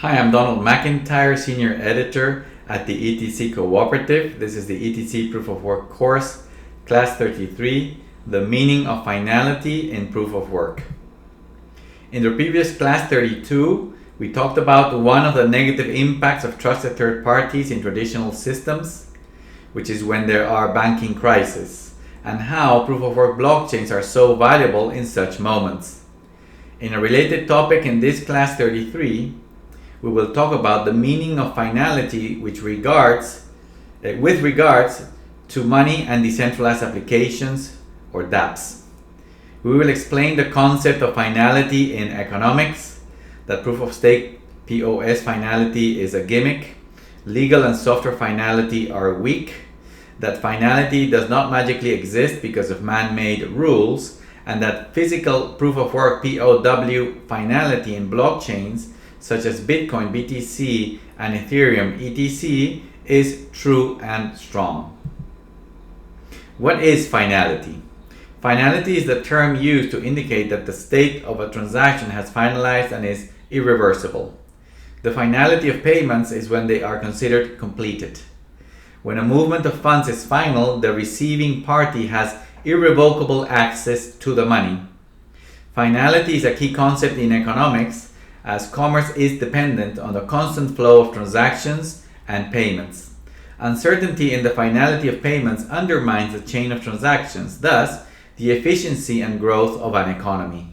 Hi, I'm Donald McIntyre, Senior Editor at the ETC Cooperative. This is the ETC Proof of Work course, Class 33, The Meaning of Finality in Proof of Work. In the previous Class 32, we talked about one of the negative impacts of trusted third parties in traditional systems, which is when there are banking crises, and how Proof of Work blockchains are so valuable in such moments. In a related topic in this Class 33, we will talk about the meaning of finality with regards to money and decentralized applications, or dapps. We will explain the concept of finality in economics, that proof of stake POS finality is a gimmick, legal and software finality are weak, that finality does not magically exist because of man-made rules, and that physical proof of work POW finality in blockchains such as Bitcoin, BTC, and Ethereum, ETC, is true and strong. What is finality? Finality is the term used to indicate that the state of a transaction has finalized and is irreversible. The finality of payments is when they are considered completed. When a movement of funds is final, the receiving party has irrevocable access to the money. Finality is a key concept in economics, as commerce is dependent on the constant flow of transactions and payments. Uncertainty in the finality of payments undermines the chain of transactions, thus the efficiency and growth of an economy.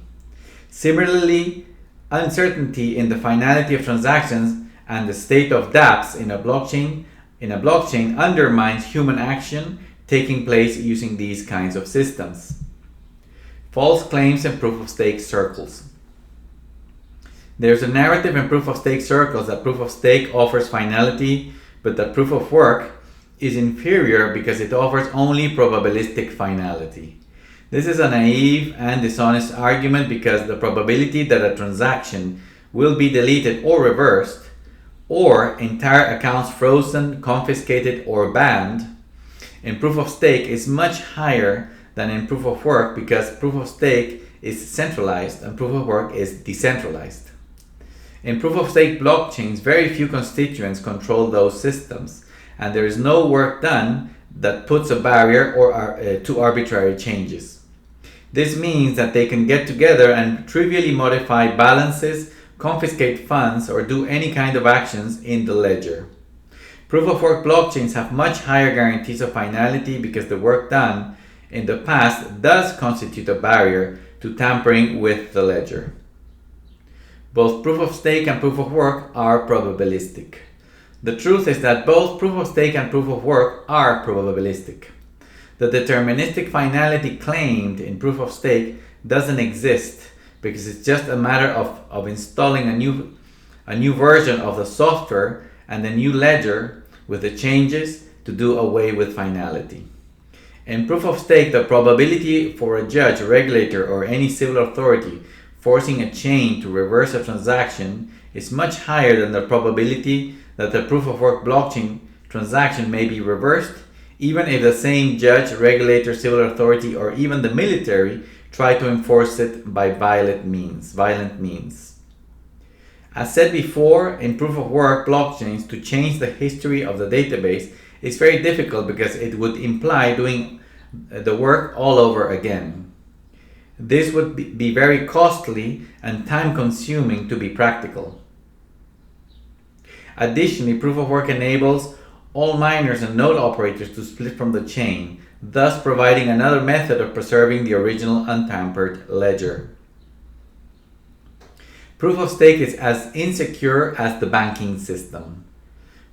Similarly, uncertainty in the finality of transactions and the state of dapps in a blockchain undermines human action taking place using these kinds of systems. False claims and proof of stake circles. There's a narrative in proof of stake circles that proof of stake offers finality, but that proof of work is inferior because it offers only probabilistic finality. This is a naive and dishonest argument because the probability that a transaction will be deleted or reversed, or entire accounts frozen, confiscated, or banned in proof of stake is much higher than in proof of work because proof of stake is centralized and proof of work is decentralized. In proof of stake blockchains, very few constituents control those systems, and there is no work done that puts a barrier to arbitrary changes. This means that they can get together and trivially modify balances, confiscate funds, or do any kind of actions in the ledger. Proof of work blockchains have much higher guarantees of finality because the work done in the past does constitute a barrier to tampering with the ledger. Both proof of stake and proof of work are probabilistic. The truth is that both proof of stake and proof of work are probabilistic. The deterministic finality claimed in proof of stake doesn't exist because it's just a matter of installing a new version of the software and a new ledger with the changes to do away with finality. In proof of stake, the probability for a judge, regulator, or any civil authority forcing a chain to reverse a transaction is much higher than the probability that the proof of work blockchain transaction may be reversed, even if the same judge, regulator, civil authority, or even the military try to enforce it by violent means. As said before, in proof of work blockchains, to change the history of the database is very difficult because it would imply doing the work all over again. This would be very costly and time-consuming to be practical. Additionally, proof of work enables all miners and node operators to split from the chain, thus providing another method of preserving the original untampered ledger. Proof of stake is as insecure as the banking system.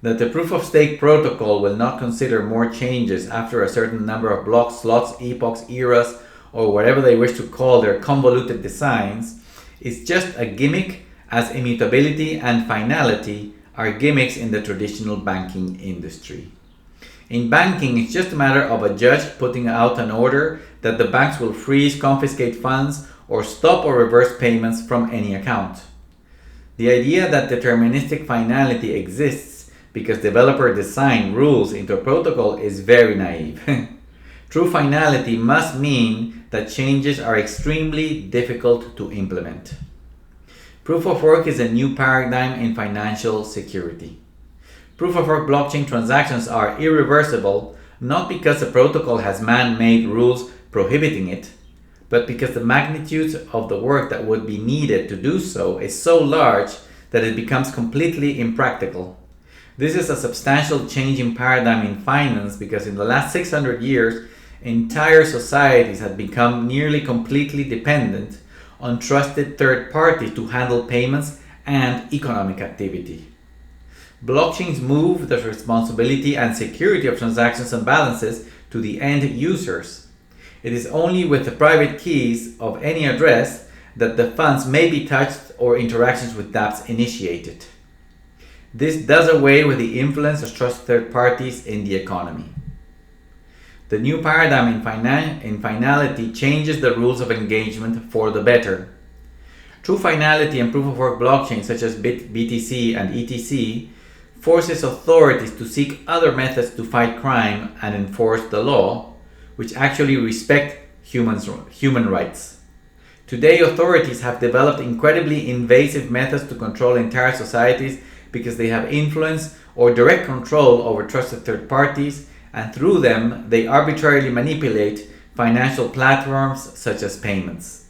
That the proof of stake protocol will not consider more changes after a certain number of blocks, slots, epochs, eras, or whatever they wish to call their convoluted designs, is just a gimmick, as immutability and finality are gimmicks in the traditional banking industry. In banking, it's just a matter of a judge putting out an order that the banks will freeze, confiscate funds, or stop or reverse payments from any account. The idea that deterministic finality exists because developer design rules into a protocol is very naive. True finality must mean that changes are extremely difficult to implement. Proof of work is a new paradigm in financial security. Proof of work blockchain transactions are irreversible, not because the protocol has man-made rules prohibiting it, but because the magnitude of the work that would be needed to do so is so large that it becomes completely impractical. This is a substantial change in paradigm in finance because in the last 600 years, entire societies had become nearly completely dependent on trusted third parties to handle payments and economic activity. Blockchains move the responsibility and security of transactions and balances to the end users. It is only with the private keys of any address that the funds may be touched or interactions with dapps initiated. This does away with the influence of trusted third parties in the economy. The new paradigm in finality changes the rules of engagement for the better. True finality and proof of work blockchains such as BTC and ETC forces authorities to seek other methods to fight crime and enforce the law, which actually respect human rights. Today, authorities have developed incredibly invasive methods to control entire societies because they have influence or direct control over trusted third parties, and through them, they arbitrarily manipulate financial platforms such as payments.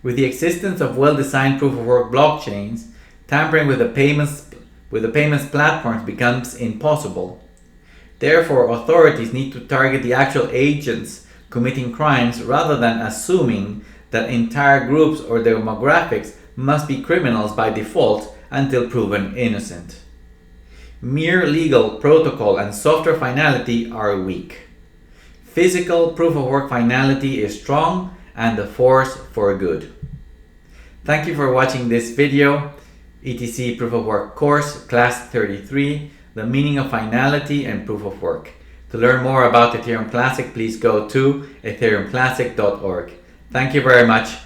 With the existence of well-designed proof-of-work blockchains, tampering with the payments platforms becomes impossible. Therefore, authorities need to target the actual agents committing crimes rather than assuming that entire groups or demographics must be criminals by default until proven innocent. Mere legal, protocol, and software finality are weak. Physical proof-of-work finality is strong and a force for good. Thank you for watching this video. ETC Proof-of-Work course, class 33, the meaning of finality and proof of work. To learn more about Ethereum Classic, please go to ethereumclassic.org. Thank you very much.